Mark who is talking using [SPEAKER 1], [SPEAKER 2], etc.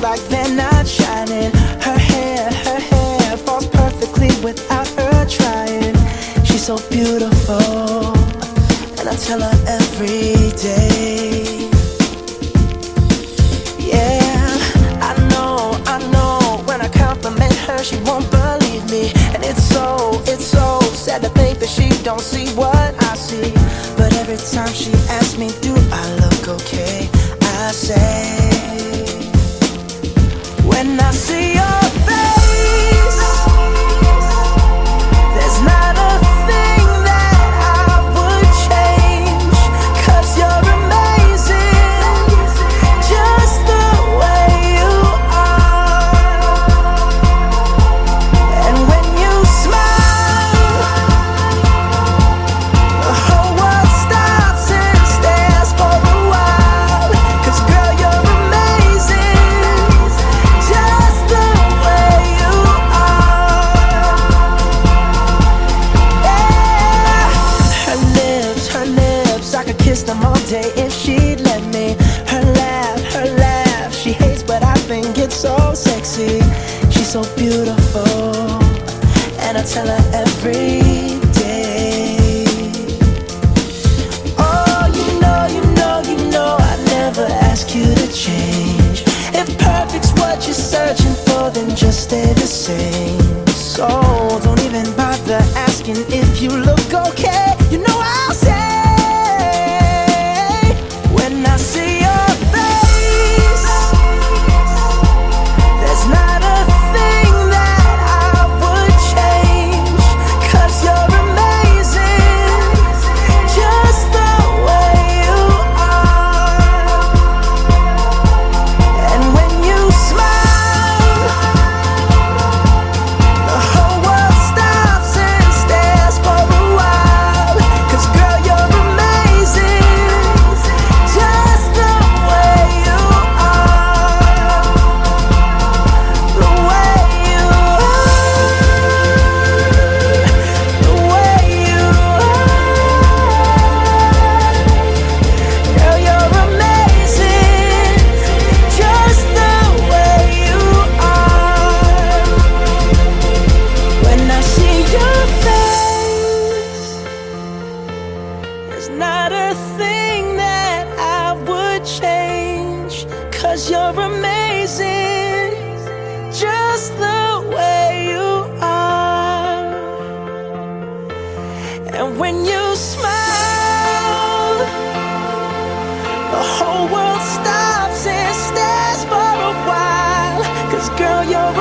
[SPEAKER 1] like they're not shining. Her hair falls perfectly without her trying. She's so beautiful, and I tell her every day. Yeah, I know, when I compliment her, she won't believe me. And it's so sad to think that she don't see what I see. But every time she asks me, do I look okay, I say, when I see your face, there's not a thing that I would change. 'Cause you're amazing, just the way you are. And when you smile, the whole world stops and stares for a while. 'Cause girl, you're amazing, just the way you are. Yeah. Her lips, I could kiss them all day if she'd let me. Her laugh, she hates but I think it's so sexy. She's so beautiful, and I tell her every day. Oh, you know, I never ask you to change. If perfect's what you're searching for, then just stay the same. So don't even bother asking if you look okay. You know I'll say, when I see your face, there's not a thing that I would change. 'Cause you're amazing, just the way you are. And when you smile, the whole world stops and stares for a while. 'Cause girl, you're amazing, just the way you are. The way you are, the way you are. Girl, you're amazing, just the way you are. When I see your face, there's not a thing that I would change. 'Cause you're amazing, just the way you are. And when you smile, the whole world stops and stares for a while. 'Cause girl, you're